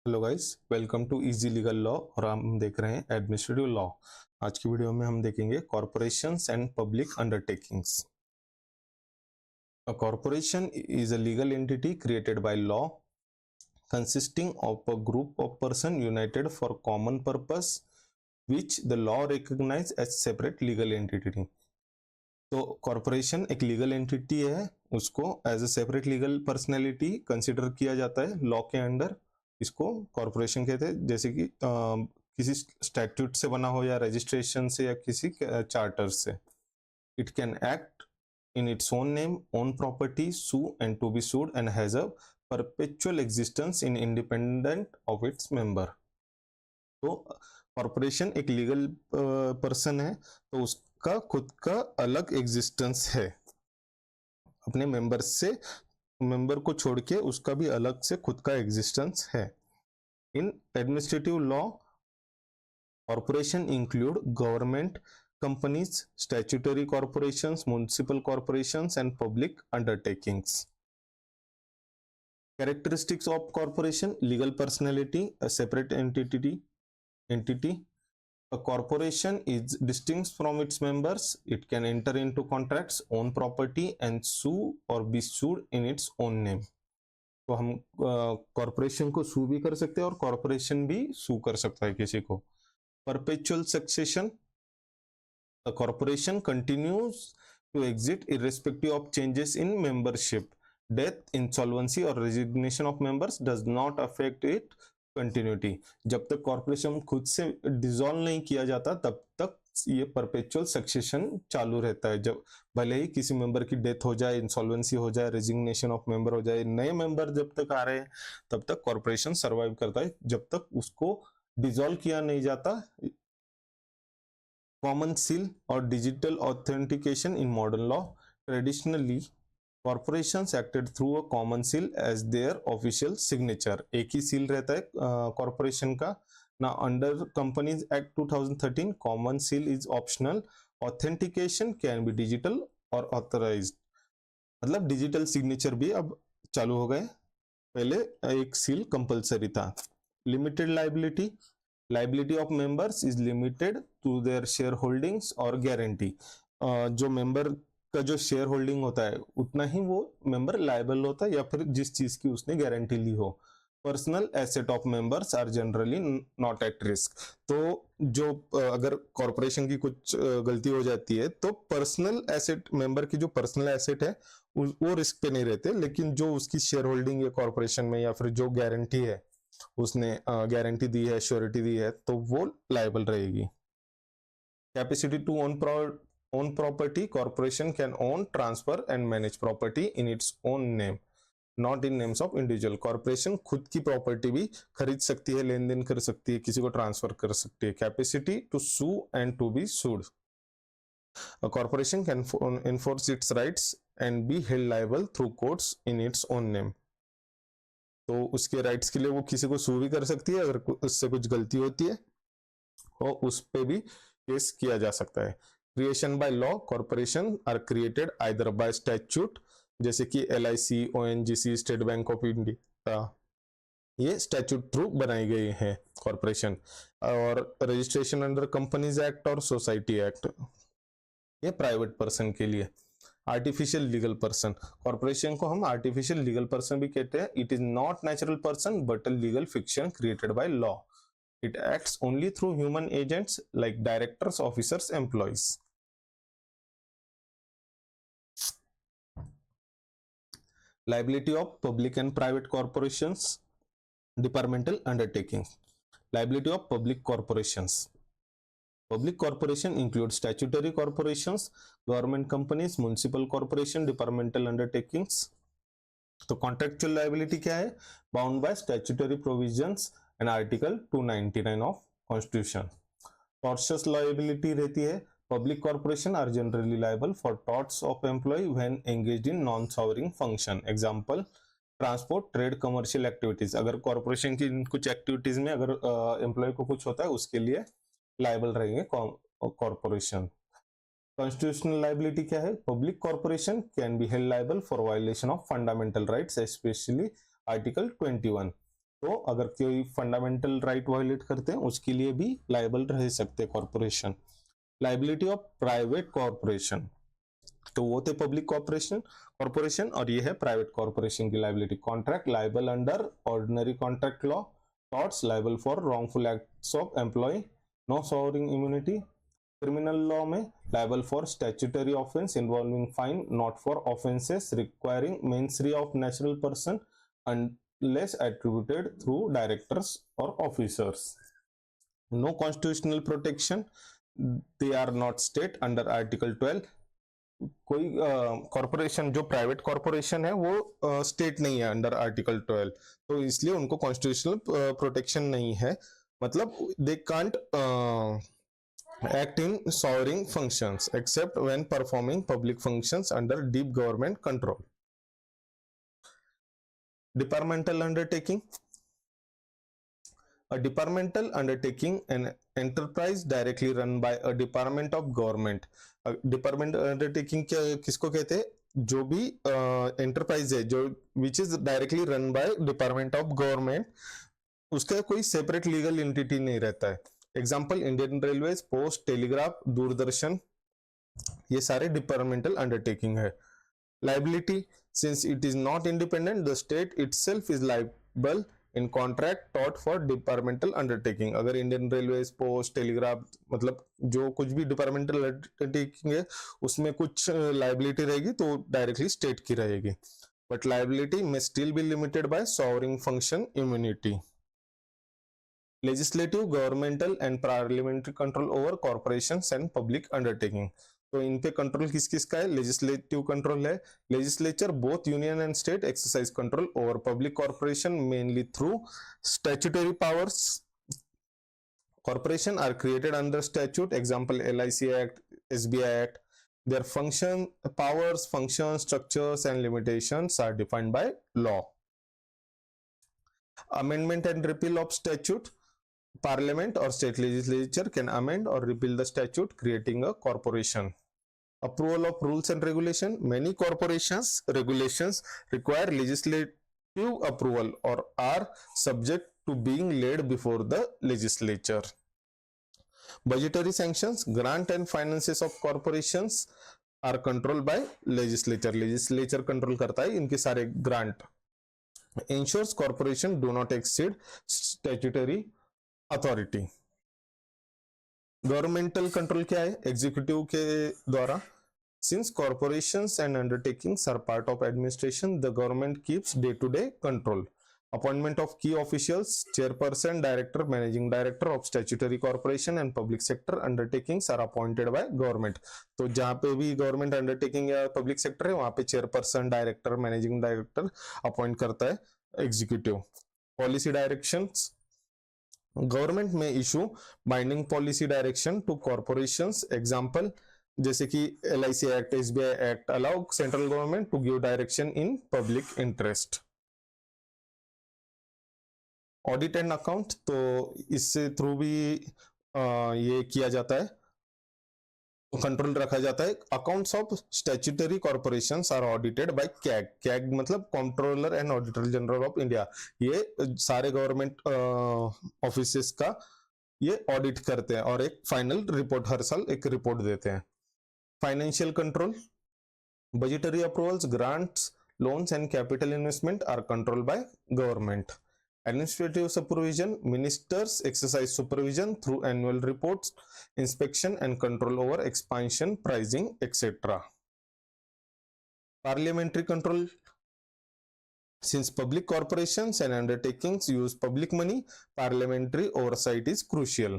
Hello guys, welcome to easy legal law और हम देख रहे हैं एडमिनिस्ट्रेटिव लॉ। आज की वीडियो में हम देखेंगे corporations and public undertakings. A corporation is a legal entity created by law consisting of a group of persons united for common purpose which the law recognize as separate legal entity। तो corporation एक legal entity है, उसको as a separate legal personality consider किया जाता है law के under. इसको corporation कहते हैं, जैसे कि किसी स्टैट्यूट से बना हो या रजिस्ट्रेशन से या किसी चार्टर से। It can act in its own name, own property, sue and to be sued and has a perpetual existence in independent of its member. तो कॉर्पोरेशन एक लीगल पर्सन है, तो उसका खुद का अलग एग्जिस्टेंस है, अपने मेंबर को छोड़ के उसका भी अलग से खुद का एग्जिस्टेंस है। इन administrative law corporation include government companies, statutory corporations, municipal corporations and public undertakings. Characteristics of corporation: legal personality, a separate entity. A corporation is distinct from its members. It can enter into contracts, own property and sue or be sued in its own name. तो हम corporation को सू भी कर सकते हैं और corporation भी सू कर सकता है किसी को। Perpetual succession: a corporation continues to exist irrespective of changes in membership. Death, insolvency or resignation of members does not affect it continuity. जब तक कॉर्पोरेशन खुद से डिसॉल्व नहीं किया जाता तब तक ये परपेचुअल सक्सेशन चालू रहता है। जब भले ही किसी मेंबर की डेथ हो जाए, इंसॉल्वेंसी हो जाए, रेजिग्नेशन ऑफ मेंबर हो जाए, नए मेंबर जब तक आ रहे हैं तब तक कॉर्पोरेशन सर्वाइव करता है, जब तक उसको डिसॉल्व किया नहीं जाता। कॉमन सील और digital authentication in modern law: traditionally corporations acted through a common seal as their official signature। एक ही सील रहता है कॉर्पोरेशन का ना। Under companies act 2013 common seal is optional, authentication can be digital और authorized. मतलब digital signature भी अब चालू हो गए, पहले एक सील कंपलसरी था। Limited liability: liability of members is limited to their share holdings और गारंटी। जो मेंबर का जो शेयर होल्डिंग होता है उतना ही वो मेंबर लायबल होता है या फिर जिस चीज की उसने गारंटी ली हो। Personal asset of members are generally not at risk. तो जो अगर कॉर्पोरेशन की कुछ गलती हो जाती है तो पर्सनल एसेट, मेंबर की जो पर्सनल एसेट है वो रिस्क पे नहीं रहते, लेकिन जो उसकी शेयर होल्डिंग है कॉर्पोरेशन में या फिर जो गारंटी है, उसने गारंटी दी है, श्योरिटी दी है, तो वो लायबल रहेगी। Capacity to own property: corporation can own, transfer and manage property in its own name, not in names of individual। Corporation खुद की प्रॉपर्टी भी खरीद सकती है, लेन देन कर सकती है, किसी को ट्रांसफर कर सकती है। Capacity to sue and to be sued: a corporation can enforce its rights and be held liable through courts in its own name। तो उसके राइट्स के लिए वो किसी को सू भी कर सकती है अगर उससे कुछ गलती होती है, और उस पे भी केस किया जा सकता है। Creation by law: corporation are created either by statute, जैसे कि LIC, ONGC, State Bank of India, ये स्टैट्यूट थ्रू बनाई गई है कॉर्पोरेशन। और रजिस्ट्रेशन अंडर कंपनीज एक्ट और सोसाइटी एक्ट, ये प्राइवेट पर्सन के लिए। आर्टिफिशियल लीगल पर्सन: कॉर्पोरेशन को हम आर्टिफिशियल लीगल पर्सन भी कहते हैं। It is not natural person but a legal fiction created by law. It acts only through human agents like directors, officers, employees. Liability of public and private corporations, departmental undertakings. Liability of public corporations. Public corporation includes statutory corporations, government companies, municipal corporation, departmental undertakings. तो contractual liability क्या है? Bound by statutory provisions and article 299 of Constitution. Tortious liability रहती है: public corporation are generally liable for torts of employ when engaged in non sovereign function. Example, transport, trade, commercial activities. अगर corporation की कुछ activities में अगर employ को कुछ होता है उसके लिए लाइबल रहेंगे कॉर्पोरेशन। कॉन्स्टिट्यूशनल लाइबिलिटी क्या है? Public corporation can be held liable for violation of fundamental rights, specially article 21। तो अगर कोई फंडामेंटल राइट वायलेट करते हैं उसके लिए भी लाइबल रह सकते हैं corporation. Liability of private corporation, तो वो थे पब्लिक कॉर्पोरेशन और ये है प्राइवेट कॉर्पोरेशन की liability. Contract liable under ordinary contract law, torts liable for wrongful acts of employ, no sovereign immunity. Criminal law में liable for statutory offence involving fine, not for offences requiring mens rea of natural person unless attributed through directors or officers. No constitutional protection, they are not state under article 12. कोई corporation जो private corporation है वो state नहीं है under article 12, तो इसलिए उनको constitutional protection नहीं है, मतलब they can't act in sovereign functions except when performing public functions under deep government control. Departmental undertaking, a departmental undertaking, an enterprise directly run by a department of government. Departmental undertaking किसको कहते हैं, जो भी enterprise है जो which is directly run by department of government, उसका कोई separate legal entity नहीं रहता है। Example Indian railways, post, telegraph, Doordarshan, ये सारे डिपार्टमेंटल अंडरटेकिंग है। Liability, since it is not independent, the state itself is liable in contract taught for departmental undertaking. अगर Indian railways, post, telegraph, मतलब जो कुछ भी डिपार्टमेंटल अंडरटेकिंग है उसमें कुछ लाइबिलिटी रहेगी तो डायरेक्टली स्टेट की रहेगी, बट लाइबिलिटी में still be limited by sovereign function immunity. Legislative, governmental and parliamentary control over corporations and public undertaking. तो इन पे कंट्रोल किस किस का है, लेजिस्लेटिव कंट्रोल है, legislature both union and state exercise control over public corporation mainly through statutory powers. Corporation are created under statute, example LIC act, SBI Act. Their function, powers, functions, structures and limitations are defined by law. Amendment and repeal of statute, Parliament or state legislature can amend or repeal the statute creating a corporation. Approval of rules and regulation, many corporations regulations require legislative approval or are subject to being laid before the legislature. Budgetary sanctions, grant and finances of corporations are controlled by legislature control करता है इनके सारे grant. Ensures corporation do not exceed statutory authority. Governmental control क्या है, executive के द्वारा। Since corporations and undertakings are part of administration, the government keeps day to day control. Appointment of key officials, chairperson, director, managing director of statutory corporation and public sector undertakings are appointed by government. तो जहां पे भी government undertaking या public sector है वहां पे chairperson, director, managing director appoint करता है एग्जीक्यूटिव। पॉलिसी डायरेक्शंस, गवर्नमेंट में issue binding policy direction to corporations, example जैसे कि LIC act, SBI act allow central government to give direction in public interest. Audit and account, तो इससे through भी ये किया जाता है, कंट्रोल रखा जाता है। Accounts of statutory corporations are audited by CAG मतलब Controller and Auditor General of India. ये सारे गवर्नमेंट ऑफिसेस का ये ऑडिट करते हैं और एक फाइनल रिपोर्ट हर साल एक रिपोर्ट देते हैं। Financial control, budgetary approvals, grants, loans and capital investment are controlled by government. Administrative supervision, ministers exercise supervision through annual reports, inspection and control over expansion, pricing, etc. Parliamentary control, since public corporations and undertakings use public money, parliamentary oversight is crucial.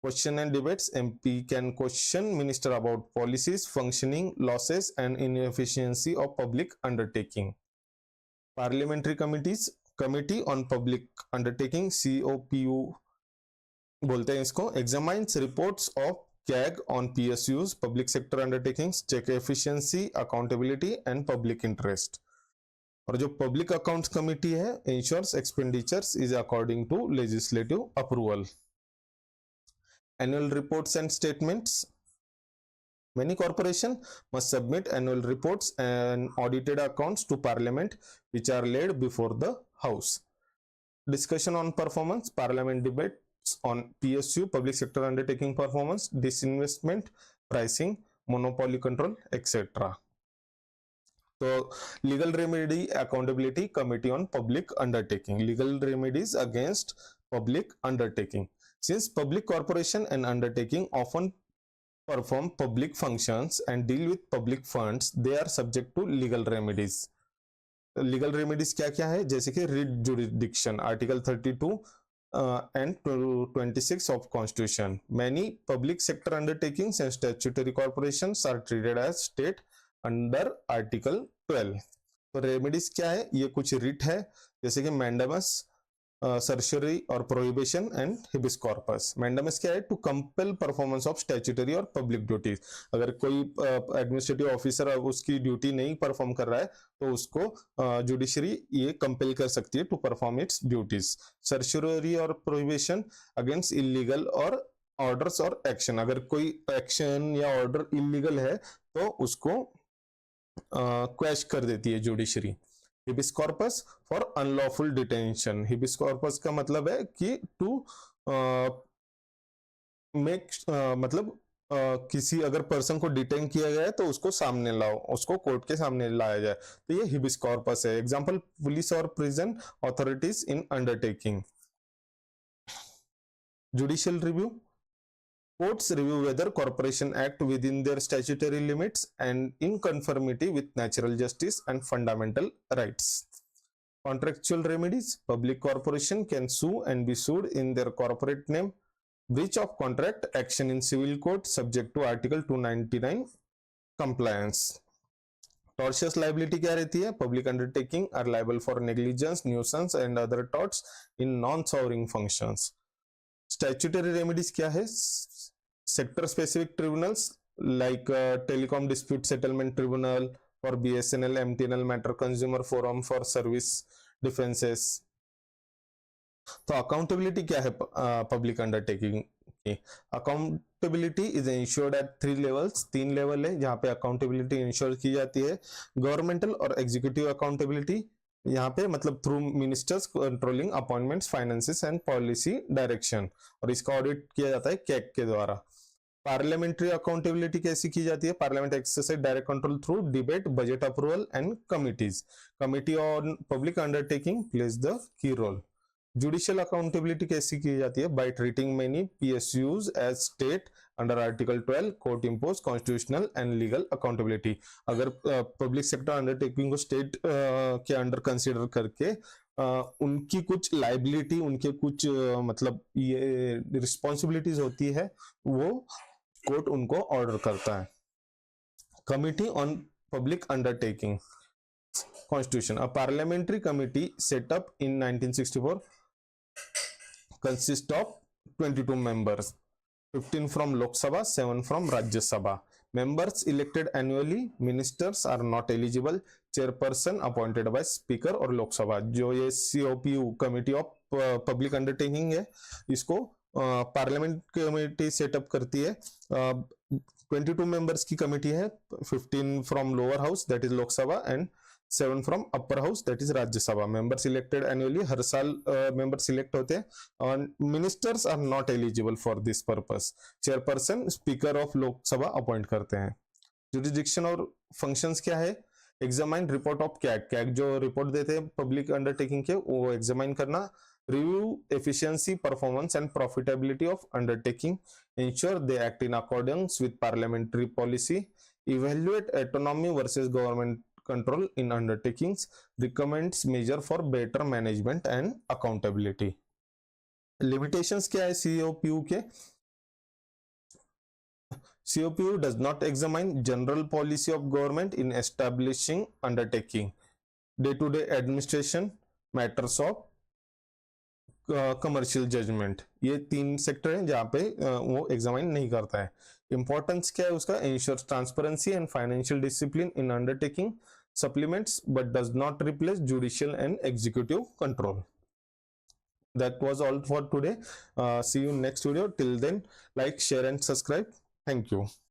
Question and debates, MP can question minister about policies, functioning, losses and inefficiency of public undertaking. Parliamentary committees, committee on public undertaking, COPU बोलते हैं इसको, examines reports of CAG on PSUs, public sector undertakings, check efficiency, accountability and public interest. और जो public accounts committee है ensures expenditures is according to legislative approval. Annual reports and statements, many corporations must submit annual reports and audited accounts to parliament which are laid before the house. Discussion on performance, parliament debates on PSU, public sector undertaking performance, disinvestment, pricing, monopoly control, etc. So legal remedy accountability committee on public undertaking, legal remedies against public undertaking. Since public corporation and undertaking often perform public functions and deal with public funds, they are subject to legal remedies. Legal remedies क्या क्या है, जैसे कि writ jurisdiction, article 32 and 26 of constitution. Many public sector undertakings and statutory corporations are treated as state under article 12. तो remedies क्या है, ये कुछ रिट है जैसे कि मैंडामस, सर्शरी और prohibition and habeas corpus. Mandamus क्या है, to compel performance of statutory और पब्लिक ड्यूटीज. अगर कोई एडमिनिस्ट्रेटिव ऑफिसर उसकी ड्यूटी नहीं परफॉर्म कर रहा है तो उसको जुडिशरी ये कंपेल कर सकती है to perform its duties. Certiorari और प्रोहिबिशन अगेंस्ट इलीगल और ऑर्डर्स और एक्शन. अगर कोई एक्शन या ऑर्डर इलीगल है तो उसको क्वैश कर देती है judiciary. Habeas corpus for unlawful detention. Habeas corpus का मतलब है कि टू मेक मतलब किसी अगर पर्सन को डिटेन किया गया है तो उसको सामने लाओ, उसको कोर्ट के सामने लाया जाए, तो ये हिबिस कॉर्पस है. एग्जांपल, पुलिस और prison authorities in undertaking. Judicial review. Courts review whether corporation act within their statutory limits and in conformity with natural justice and fundamental rights. Contractual remedies. Public corporation can sue and be sued in their corporate name. Breach of contract action in civil court subject to Article 299 compliance. Tortious liability क्या रहती है? Public undertaking are liable for negligence, nuisance and other torts in non-sovereign functions. Statutory remedies क्या है? Sector specific tribunals like telecom dispute settlement tribunal for BSNL, MTNL matter, consumer forum for service defenses. तो accountability क्या है public undertaking की? Accountability is ensured at 3 levels. 3 level है जहां पे accountability ensure की जाती है. गवर्नमेंटल और एग्जीक्यूटिव अकाउंटेबिलिटी, यहाँ पे मतलब through ministers controlling appointments, finances and policy direction, और इसका ऑडिट किया जाता है कैग के द्वारा. पार्लियामेंट्री अकाउंटेबिलिटी कैसी की जाती है? Parliament exercise direct control through debate, budget approval and committees. Committee on public undertaking plays the key role. Judicial accountability कैसी की जाती है? By treating many PSUs as state under article 12, court impose constitutional and legal accountability. अगर public sector undertaking को state के under consider करके उनकी कुछ लाइबिलिटी, उनके कुछ मतलब ये रिस्पॉन्सिबिलिटीज होती है, वो कोर्ट उनको ऑर्डर करता है. Committee on public undertaking constitution. A parliamentary committee set up in 1964 consists of 22 members, 15 from Lok Sabha, 7 from Rajya Sabha. Members elected annually. Ministers are not eligible. Chairperson appointed by Speaker और Lok Sabha. जो ये COPU Committee of Public Undertaking है, इसको parliament committee setup करती है. 22 members की committee है. 15 from lower house that is Lok Sabha and 7 from upper house that is Rajya Sabha. Member selected annually, हर साल मेंबर सिलेक्ट होते हैं. और ministers are not eligible for this purpose. Chairperson speaker of Lok Sabha appoint करते हैं. जुरिडिक्शन और फंक्शंस क्या है? Examine report of CAG. CAG जो रिपोर्ट देते हैं पब्लिक अंडरटेकिंग के, वो एग्जामाइन करना. Review efficiency, performance and profitability of undertaking. Ensure they act in accordance with parliamentary policy. Evaluate autonomy versus government control in undertakings. Recommends measure for better management and accountability. Limitations क्या है COPU के? COPU does not examine general policy of government in establishing undertaking, day-to-day administration, matters of commercial judgement. ये 3 sector हैं जहाँ पे वो examine नहीं करता है. इंपॉर्टेंस क्या है उसका? Ensures transparency and financial discipline in undertaking, supplements but does not replace judicial and executive control. That was all for today. See you next video. Till then, like, share and subscribe. Thank you.